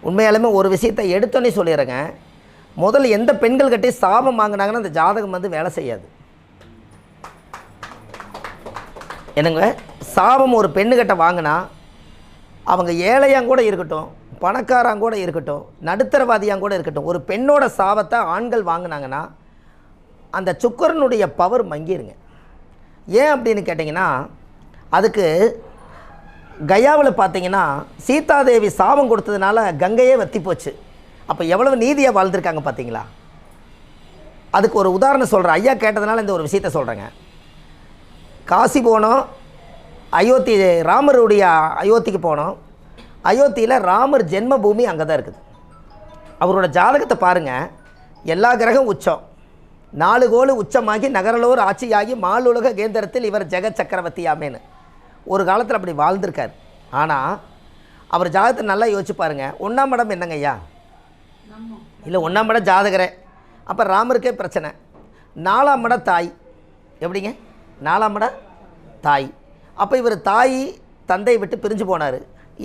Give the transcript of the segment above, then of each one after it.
உண்மையாலுமே ஒரு விஷயத்தை எடுத்தோன்னே சொல்லிடுறேங்க. முதல்ல எந்த பெண்கள் கட்டி சாபம் வாங்கினாங்கன்னா அந்த ஜாதகம் வந்து வேலை செய்யாது. என்னங்க, சாபம் ஒரு பெண்ணுக்கிட்ட வாங்கினா அவங்க ஏழையாங்க கூட இருக்கட்டும், பணக்காராங்க கூட இருக்கட்டும், நடுத்தரவாதியாங்க கூட இருக்கட்டும், ஒரு பெண்ணோட சாபத்தை ஆண்கள் வாங்கினாங்கன்னா அந்த சுக்கரனுடைய பவர் மங்கிருங்க. ஏன் அப்படின்னு கேட்டிங்கன்னா, அதுக்கு கயாவில் பார்த்தீங்கன்னா சீதாதேவி சாபம் கொடுத்ததுனால கங்கையே வற்றி போச்சு. அப்போ எவ்வளவு நீதியாக வாழ்ந்துருக்காங்க பார்த்தீங்களா? அதுக்கு ஒரு உதாரணம் சொல்கிறேன். ஐயா கேட்டதுனால இந்த ஒரு விஷயத்த சொல்கிறேங்க. காசி போனோம், அயோத்தி, ராமருடைய அயோத்திக்கு போனோம். அயோத்தியில் ராமர் ஜென்ம பூமி அங்கே தான் இருக்குது. அவரோட ஜாதகத்தை பாருங்கள். எல்லா கிரகம் உச்சம், 4 கோள் உச்சமாகி நகரலோர் ஆட்சியாகி மாலுலக கேந்திரத்தில் இவர் ஜெகத் சக்கரவர்த்தியாமேன்னு ஒரு காலத்தில் அப்படி வாழ்ந்திருக்கார். ஆனால் அவர் ஜாதகத்தை நல்லா யோசிச்சு பாருங்கள். 1ஆம் இடம் என்னங்க ஐயா? இல்லை, 1ஆம் இடம் ஜாதகரே. அப்போ ராமருக்கே பிரச்சனை. 4ஆம் இடம் தாய். எப்படிங்க? 4ஆம் இடம் தாய். அப்போ இவர் தாய் தந்தையை விட்டு பிரிஞ்சு போனார்.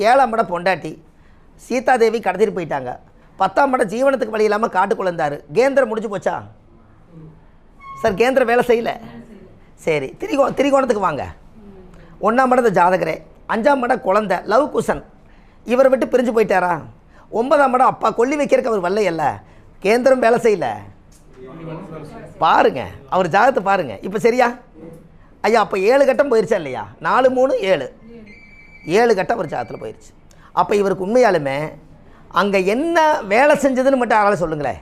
7ஆம் இடம் பொண்டாட்டி சீதாதேவி கடத்திட்டு போயிட்டாங்க. 10ஆம் இடம் ஜீவனத்துக்கு வழி இல்லாமல் காட்டுக்குள்ள இருந்தார். கேந்திரம் முடிஞ்சு போச்சா சார்? கேந்திரம் வேலை செய்யலை. சரி, திரிகோணத்துக்கு வாங்க. 1ஆம் இடத்து ஜாதகரே. 5ஆம் இடம் குழந்தை, லவ் குஷன், இவரை விட்டு பிரிஞ்சு போயிட்டாரா? 9ஆம் இடம் அப்பா, கொல்லி வைக்கிறதுக்கு அவர் வரலையல்ல, கேந்திரம் வேலை செய்யலை. பாருங்க அவர் ஜாதகத்தை பாருங்க. இப்போ சரியா ஐயா? அப்போ 7 கட்டம் போயிடுச்சா இல்லையா? 4 3 7 7 கட்டம் ஒரு ஜாதகத்தில் போயிடுச்சு. அப்போ இவருக்கு உண்மையாலுமே அங்கே என்ன வேலை செஞ்சதுன்னு மட்டும் யாரால சொல்லுங்களேன்.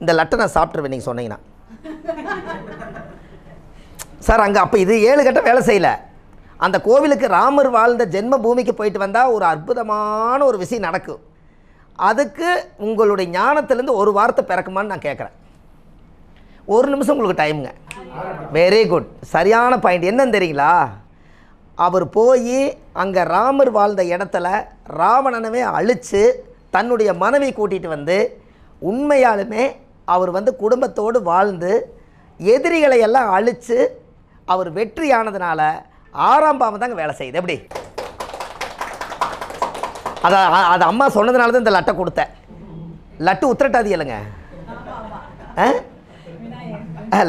இந்த லட்டை நான் சாப்பிட்ருவேன் நீங்கள் சொன்னீங்கன்னா. சார் அங்கே அப்போ இது 7 கட்டம் வேலை செய்யலை. அந்த கோவிலுக்கு ராமர் வாழ்ந்த ஜென்ம பூமிக்கு போயிட்டு வந்தால் ஒரு அற்புதமான ஒரு விஷயம் நடக்கும். அதுக்கு உங்களுடைய ஞானத்திலேருந்து ஒரு வார்த்தை பிறக்குமான்னு நான் கேட்குறேன். 1 நிமிஷம் உங்களுக்கு டைமுங்க. வெரி குட், சரியான பாயிண்ட். என்னன்னு தெரியுங்களா? அவர் போய் அங்கே ராமர் வாழ்ந்த இடத்துல ராவணனவே அழித்து தன்னுடைய மனைவி கூட்டிகிட்டு வந்து உண்மையாலுமே அவர் வந்து குடும்பத்தோடு வாழ்ந்து எதிரிகளை எல்லாம் அழித்து அவர் வெற்றி ஆனதுனால 6ஆம் பாவம் தாங்க வேலை செய்யுது. எப்படி? அது அம்மா சொன்னதுனால தான் இந்த லட்டை கொடுத்தேன். லட்டு உத்திரட்டாதி இல்லைங்க,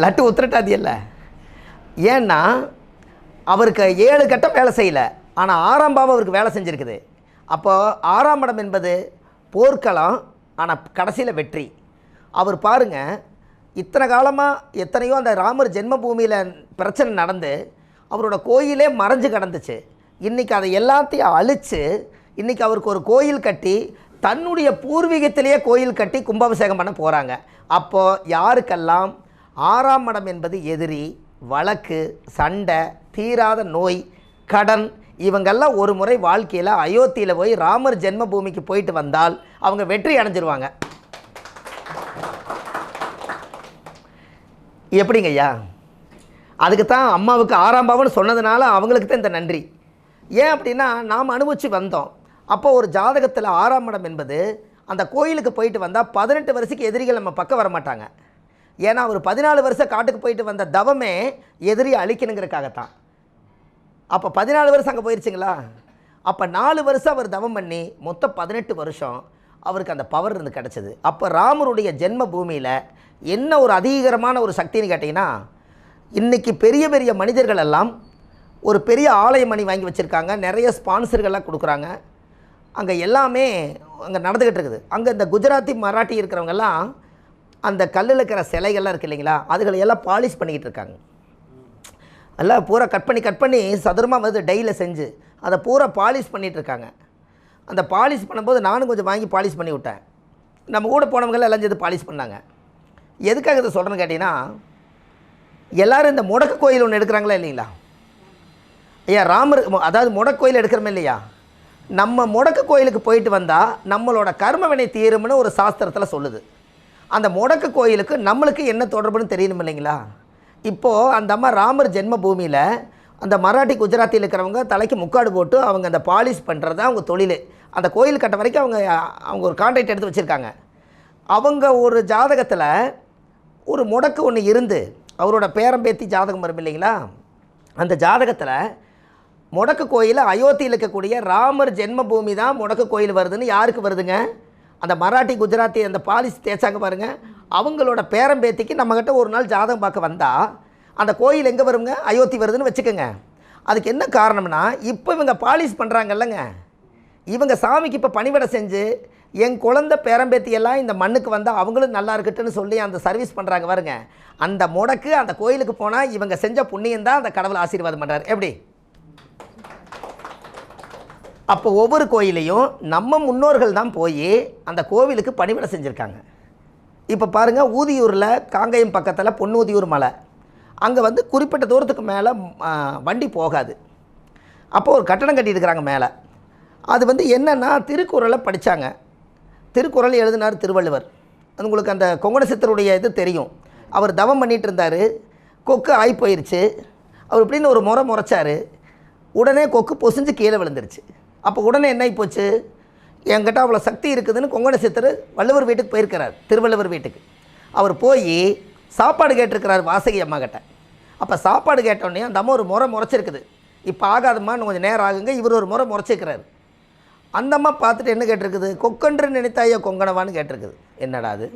லட்டு உத்திரட்டாதி இல்லை. ஏன்னா அவருக்கு 7 கட்டம் வேலை செய்யலை, ஆனால் 6ஆம் பாவம் அவருக்கு வேலை செஞ்சுருக்குது. அப்போது 6ஆம் இடம் என்பது போர்க்களம், ஆனால் கடைசியில் வெற்றி. அவர் பாருங்கள், இத்தனை காலமாக எத்தனையோ அந்த ராமர் ஜென்மபூமியில் பிரச்சனை நடந்து அவரோட கோயிலே மறைஞ்சு கிடந்துச்சு. இன்றைக்கி அதை எல்லாத்தையும் அழித்து இன்றைக்கி அவருக்கு ஒரு கோயில் கட்டி தன்னுடைய பூர்வீகத்திலேயே கோயில் கட்டி கும்பாபிஷேகம் பண்ண போகிறாங்க. அப்போது யாருக்கெல்லாம் 6ஆம் இடம் என்பது எதிரி, வழக்கு, சண்டை, தீராத நோய், கடன், இவங்கெல்லாம் ஒரு முறை வாழ்க்கையில் அயோத்தியில் போய் ராமர் ஜென்மபூமிக்கு போயிட்டு வந்தால் அவங்க வெற்றி அடைஞ்சிருவாங்க. எப்படிங்க ஐயா? அதுக்கு தான் அம்மாவுக்கு 6ஆம் பாவம்னு சொன்னதுனால அவங்களுக்கு தான் இந்த நன்றி. ஏன் அப்படின்னா நாம் அனுபவித்து வந்தோம். அப்போ ஒரு ஜாதகத்தில் 6ஆம் இடம் என்பது அந்த கோயிலுக்கு போயிட்டு வந்தால் 18 வருஷத்துக்கு எதிரிகள் நம்ம பக்கம் வரமாட்டாங்க. ஏன்னா அவர் 14 வருஷம் காட்டுக்கு போயிட்டு வந்த தவமே எதிரியை அழிக்கணுங்கிறதுக்காகத்தான். அப்போ 14 வருஷம் அங்கே போயிடுச்சிங்களா? அப்போ 4 வருஷம் அவர் தவம் பண்ணி மொத்தம் 18 வருஷம் அவருக்கு அந்த பவர் இருந்து கிடச்சிது. அப்போ ராமருடைய ஜென்ம பூமியில் என்ன ஒரு அதிகரமான ஒரு சக்தின்னு கேட்டிங்கன்னா, இன்றைக்கி பெரிய பெரிய மனிதர்கள் எல்லாம் ஒரு பெரிய ஆலய மணி வாங்கி வச்சுருக்காங்க, நிறைய ஸ்பான்சர்கள்லாம் கொடுக்குறாங்க. அங்கே எல்லாமே அங்கே நடந்துக்கிட்டு இருக்குது. அங்கே இந்த குஜராத்தி மராட்டி இருக்கிறவங்கெல்லாம் அந்த கல்லில் இருக்கிற சிலைகள்லாம் இருக்குது இல்லைங்களா, அதுகளை எல்லாம் பாலிஷ் பண்ணிக்கிட்டு இருக்காங்க. எல்லாம் பூரா கட் பண்ணி சதுரமாக வந்து டெய்லியில் செஞ்சு அதை பூரா பாலிஷ் பண்ணிகிட்ருக்காங்க. அந்த பாலிஷ் பண்ணும்போது நானும் கொஞ்சம் வாங்கி பாலிஷ் பண்ணி விட்டேன். நம்ம கூட போனவங்கெல்லாம் எல்லாம் சேர்த்து பாலிஷ் பண்ணாங்க. எதுக்காக இதை சொல்கிறேன்னு கேட்டிங்கன்னா, எல்லோரும் இந்த முடக்கு கோயில் ஒன்று எடுக்கிறாங்களா இல்லைங்களா ஐயா? ராமர், அதாவது முடக்கு கோயில் எடுக்கிறோமே இல்லையா, நம்ம முடக்கு கோயிலுக்கு போயிட்டு வந்தால் நம்மளோட கர்ம வினை தீரும்னு ஒரு சாஸ்திரத்தில் சொல்லுது. அந்த முடக்கு கோயிலுக்கு நம்மளுக்கு என்ன தொடர்புன்னு தெரியணும் இல்லைங்களா? இப்போது அந்த அம்மா ராமர் ஜென்ம பூமியில் அந்த மராட்டி குஜராத்தியில் இருக்கிறவங்க தலைக்கு முக்காடு போட்டு அவங்க அந்த பாலிஷ் பண்ணுறது தான் அவங்க தொழில். அந்த கோயில் கட்ட வரைக்கும் அவங்க ஒரு கான்ட்ராக்ட் எடுத்து வச்சுருக்காங்க. அவங்க ஒரு ஜாதகத்தில் ஒரு முடக்கு ஒன்று இருந்து அவரோட பேரம்பேத்தி ஜாதகம் வரும் இல்லைங்களா, அந்த ஜாதகத்தில் முடக்கு கோயில் அயோத்தியில் இருக்கக்கூடிய ராமர் ஜென்மபூமி தான் முடக்கு கோயில் வருதுன்னு யாருக்கு வருதுங்க? அந்த மராட்டி குஜராத்தி அந்த பாலிஸ் தேய்ச்சாங்க பாருங்கள், அவங்களோட பேரம்பேத்திக்கு நம்மக்கிட்ட ஒரு நாள் ஜாதகம் பார்க்க வந்தால் அந்த கோயில் எங்கே வருங்க? அயோத்தி வருதுன்னு வச்சுக்கோங்க. அதுக்கு என்ன காரணம்னா, இப்போ இவங்க பாலிஷ் பண்ணுறாங்கல்லங்க, இவங்க சாமிக்கு இப்போ பணிவிடை செஞ்சு என் குழந்தை பேரம்பேத்தி எல்லாம் இந்த மண்ணுக்கு வந்தால் அவங்களும் நல்லா இருக்கட்டுன்னு சொல்லி அந்த சர்வீஸ் பண்ணுறாங்க பாருங்க. அந்த முடக்கு அந்த கோயிலுக்கு போனால் இவங்க செஞ்ச புண்ணியம் தான் அந்த கடவுள் ஆசீர்வாதம் பண்ணுறாரு. எப்படி? அப்போ ஒவ்வொரு கோயிலையும் நம்ம முன்னோர்கள் தான் போய் அந்த கோவிலுக்கு பணிவிடை செஞ்சுருக்காங்க. இப்போ பாருங்கள், ஊதியூரில் காங்கேயம் பக்கத்தில் பொன்னூதியூர் மலை, அங்கே வந்து குறிப்பிட்ட தூரத்துக்கு மேலே வண்டி போகாது. அப்போது ஒரு கட்டடம் கட்டியிருக்கிறாங்க மேலே. அது வந்து என்னென்னா திருக்குறளை படித்தாங்க. திருக்குறள் எழுதினார் திருவள்ளுவர். அது உங்களுக்கு அந்த கொங்கண சித்தருடைய இது தெரியும். அவர் தவம் பண்ணிகிட்டு இருந்தார், கொக்கு ஆகி போயிடுச்சு. அவர் இப்படின்னு ஒரு முறைச்சார், உடனே கொக்கு பொசிஞ்சு கீழே விழுந்துருச்சு. அப்போ உடனே என்ன ஆகி போச்சு, என்கிட்ட அவ்வளோ சக்தி இருக்குதுன்னு கொங்கண சித்தர் வள்ளுவர் வீட்டுக்கு போயிருக்கிறார், திருவள்ளுவர் வீட்டுக்கு. அவர் போய் சாப்பாடு கேட்டிருக்கிறார் வாசகி அம்மா கிட்ட. அப்போ சாப்பாடு கேட்டோடனே அந்த அம்மா ஒரு முறைச்சிருக்குது. இப்போ ஆகாதம்மா, இன்னும் கொஞ்சம் நேரம் ஆகுங்க. இவர் ஒரு முறைச்சிருக்கிறார். அந்த அம்மா பார்த்துட்டு என்ன கேட்டிருக்குது, கொக்கன்று நினைத்தாயோ கொங்கணவான்னு கேட்டிருக்குது. என்னடா அது,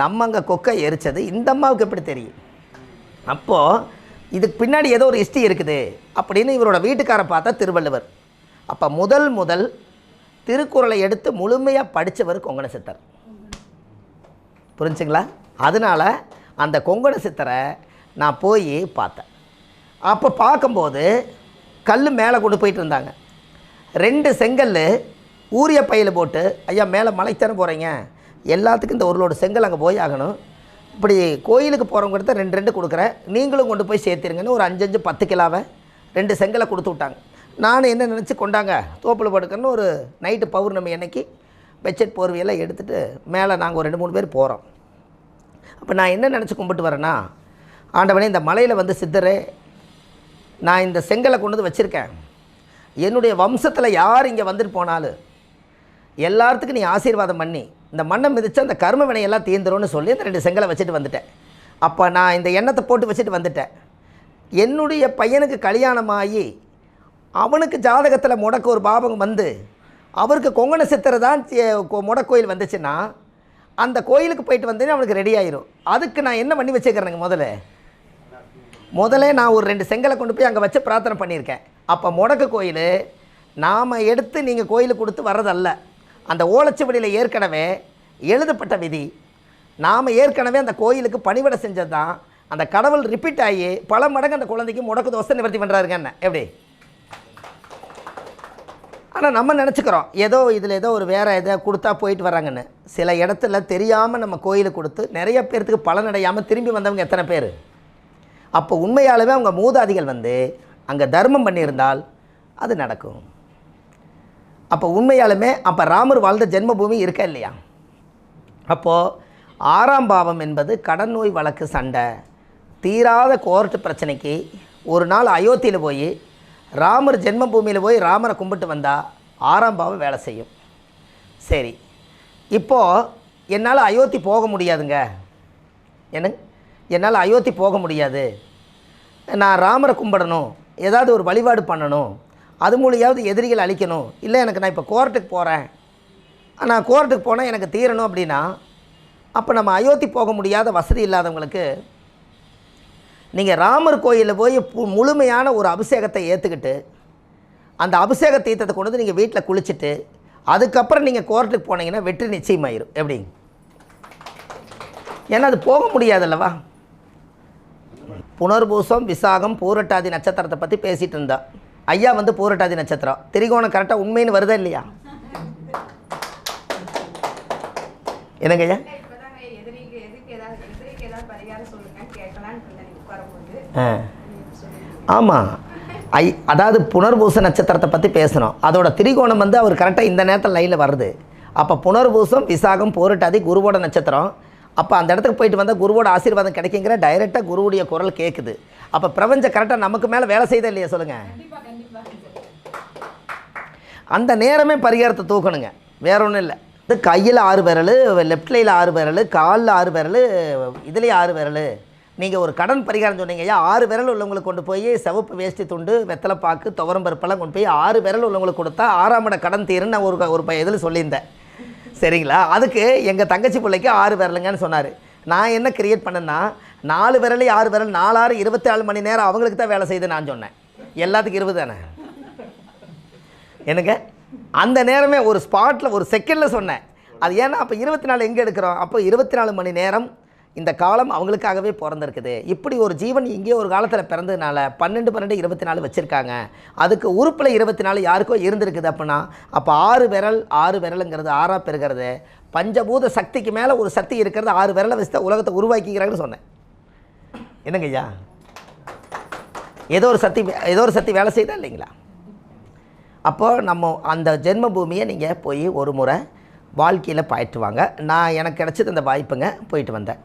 நம்ம அங்கே கொக்கை எரிச்சது இந்த அம்மாவுக்கு எப்படி தெரியும்? அப்போது இதுக்கு பின்னாடி ஏதோ ஒரு ஹிஸ்ட்ரி இருக்குது அப்படின்னு இவரோட வீட்டுக்காரை பார்த்தா திருவள்ளுவர். அப்போ முதல் திருக்குறளை எடுத்து முழுமையாக படித்தவர் கொங்கண சித்தர். புரிஞ்சுங்களா? அதனால் அந்த கொங்கண சித்தரை நான் போய் பார்த்தேன். அப்போ பார்க்கும்போது கல் மேலே கொண்டு போயிட்டு இருந்தாங்க. 2 செங்கல் ஊரிய பையில் போட்டு, ஐயா மேலே மலைத்தானே போகிறீங்க, எல்லாத்துக்கும் இந்த ஒரு லோடு செங்கல் அங்கே போய் ஆகணும், இப்படி கோயிலுக்கு போகிறவங்க கிட்ட 2 கொடுக்குறேன், நீங்களும் கொண்டு போய் சேர்த்துருங்கன்னு ஒரு 5 10 கிலோவை 2 செங்கலை கொடுத்து விட்டாங்க. நான் என்ன நினச்சி, கொண்டாங்க தோப்பில் படுக்கணும்னு ஒரு நைட்டு பௌர்ணமி அன்னைக்கு பெட்ஷீட் போர்வையெல்லாம் எடுத்துகிட்டு மேலே நாங்கள் ஒரு 2-3 பேர் போகிறோம். அப்போ நான் என்ன நினச்சி கும்பிட்டு வரேன்னா, ஆண்டவனே இந்த மலையில் வந்து சித்தரே, நான் இந்த செங்கலை கொண்டு வந்து வச்சுருக்கேன், என்னுடைய வம்சத்தில் யார் இங்கே வந்துட்டு போனாலும் எல்லாத்துக்கும் நீ ஆசீர்வாதம் பண்ணி இந்த மண்ணை மிதித்து அந்த கர்ம வினையெல்லாம் தீர்ந்துரும்னு சொல்லி அந்த 2 செங்கலை வச்சுட்டு வந்துட்டேன். அப்போ நான் இந்த எண்ணத்தை போட்டு வச்சுட்டு வந்துட்டேன். என்னுடைய பையனுக்கு கல்யாணமாகி அவனுக்கு ஜாதகத்தில் முடக்கு ஒரு பாபம் வந்து அவருக்கு கொங்கண சித்தரை தான் முடக்கோயில் வந்துச்சுன்னா அந்த கோயிலுக்கு போயிட்டு வந்தேன்னு அவனுக்கு ரெடி ஆயிரும். அதுக்கு நான் என்ன பண்ணி வச்சுக்கிறேங்க, முதல்ல நான் ஒரு 2 செங்கலை கொண்டு போய் அங்கே வச்சு பிரார்த்தனை பண்ணியிருக்கேன். அப்போ முடக்கு கோயில் நாம் எடுத்து நீங்கள் கோயிலுக்கு கொடுத்து வர்றதல்ல, அந்த ஓலைச்சுவடியில் ஏற்கனவே எழுதப்பட்ட விதி. நாம் ஏற்கனவே அந்த கோயிலுக்கு பணிவிடை செஞ்சது தான் அந்த கடவுள் ரிப்பீட் ஆகி பல மடங்கு அந்த குழந்தைக்கு முடக்கு தோசை நிவர்த்தி பண்ணுறாருங்க. என்ன எப்படி? ஆனால் நம்ம நினச்சிக்கிறோம் ஏதோ இதில் ஏதோ ஒரு வேறு எதை கொடுத்தா போயிட்டு வராங்கன்னு. சில இடத்துல தெரியாமல் நம்ம கோயிலுக்கு கொடுத்து நிறைய பேர்த்துக்கு பலனடையாமல் திரும்பி வந்தவங்க எத்தனை பேர்? அப்போ உண்மையாலுமே அவங்க மூதாதிகள் வந்து அங்கே தர்மம் பண்ணியிருந்தால் அது நடக்கும். அப்போ உண்மையாலுமே அப்போ ராமர் வாழ்ந்த ஜென்மபூமி இருக்கா இல்லையா? அப்போது 6ஆம் பாவம் என்பது கடன் நோய் வழக்கு சண்டை தீராத கோர்ட்டு பிரச்சனைக்கு ஒரு நாள் அயோத்தியில் போய் ராமர் ஜென்மபூமியில் போய் ராமரை கும்பிட்டு வந்தால் 6ஆம் பாவம் வேலை செய்யும். சரி, இப்போது என்னால் அயோத்தி போக முடியாதுங்க, என்னால் அயோத்தி போக முடியாது, நான் ராமரை கும்பிடணும், ஏதாவது ஒரு வழிபாடு பண்ணணும், அது மூலியாவது எதிரிகள் அழிக்கணும், இல்லை எனக்கு நான் இப்போ கோர்ட்டுக்கு போகிறேன், நான் கோர்ட்டுக்கு போனால் எனக்கு தீரணும் அப்படின்னா, அப்போ நம்ம அயோத்தி போக முடியாத வசதி இல்லாதவங்களுக்கு நீங்கள் ராமர் கோயிலில் போய் முழுமையான ஒரு அபிஷேகத்தை ஏற்றுக்கிட்டு அந்த அபிஷேக தீர்த்தத்தை கொண்டு வந்து நீங்கள் வீட்டில் குளிச்சுட்டு அதுக்கப்புறம் நீங்கள் கோர்ட்டுக்கு போனீங்கன்னா வெற்றி நிச்சயமாயிரும். எப்படி? ஏன்னா அது போக முடியாதல்லவா. புனர்பூசம் விசாகம் பூரட்டாதி நட்சத்திரத்தை பற்றி பேசிகிட்டு இருந்தா. ஐயா வந்து பூரட்டாதி நட்சத்திரம், திரிகோணம் கரெக்டாக உண்மைன்னு வருதா இல்லையா? என்னங்க ஐயா? ஆமாம், அதாவது புனர்பூச நட்சத்திரத்தை பற்றி பேசணும். அதோட திரிகோணம் வந்து அவர் கரெக்டாக இந்த நேரத்தில் லைனில் வருது. அப்போ புனர்பூசம் விசாகம் பூரட்டாதி குருவோட நட்சத்திரம். அப்போ அந்த இடத்துக்கு போயிட்டு வந்தால் குருவோட ஆசீர்வாதம் கிடைக்குங்கிற டைரெக்டாக குருவுடைய குரல் கேட்குது. அப்போ பிரபஞ்சம் கரெக்டாக நமக்கு மேலே வேலை செய்தா இல்லையா சொல்லுங்கள்? அந்த நேரமே பரிகாரத்தை தூக்கணுங்க, வேற ஒன்றும் இல்லை. இது கையில் 6 விரல், லெஃப்ட் லையில் 6 விரல், காலில் 6 விரல், இதுலேயே 6 விரல், நீங்கள் ஒரு கடன் பரிகாரம் சொன்னீங்க ஐயா, 6 விரல் உள்ளவங்களுக்கு கொண்டு போய் சிவப்பு வேஷ்டி துண்டு, வெத்தலை பாக்கு, துவரம் பருப்பெல்லாம் கொண்டு போய் 6 விரல் உள்ளவங்களுக்கு கொடுத்தா 6ஆம் இட கடன் தீருன்னு நான் ஒரு இதில் சொல்லியிருந்தேன். சரிங்களா? அதுக்கு எங்கள் தங்கச்சி பிள்ளைக்கு 6 விரலுங்கன்னு சொன்னார். நான் என்ன கிரியேட் பண்ணேன்னா 4 விரல் 6 விரல் 4 6 24 மணி நேரம் அவங்களுக்கு தான் வேலை செய்து நான் சொன்னேன். எல்லாத்துக்கும் 20 தானே எனக்கு அந்த நேரமே ஒரு ஸ்பாட்டில் ஒரு செகண்டில் சொன்னேன். அது ஏன்னா அப்போ 24 எங்கே எடுக்கிறோம்? அப்போ 24 மணி நேரம் இந்த காலம் அவங்களுக்காகவே பிறந்திருக்குது. இப்படி ஒரு ஜீவன் இங்கே ஒரு காலத்தில் பிறந்ததுனால 12 12 24 வச்சுருக்காங்க. அதுக்கு உறுப்பில் 24 யாருக்கோ இருந்திருக்குது. அப்படின்னா அப்போ 6 விரலுங்கிறது 6ஆக பெறுகிறது. பஞ்சபூத சக்திக்கு மேலே ஒரு சக்தி இருக்கிறது 6 விரலை வச்சு தான் உலகத்தை உருவாக்கிக்கிறாங்கன்னு சொன்னேன். என்னங்க ஐயா, ஏதோ ஒரு சக்தி வேலை செய்தா இல்லைங்களா? அப்போது நம்ம அந்த ஜென்ம பூமியை நீங்கள் போய் ஒரு முறை வாழ்க்கையில் போயிட்டு வாங்க. நான் எனக்கு கிடச்சது அந்த வாய்ப்புங்க, போயிட்டு வந்தேன்.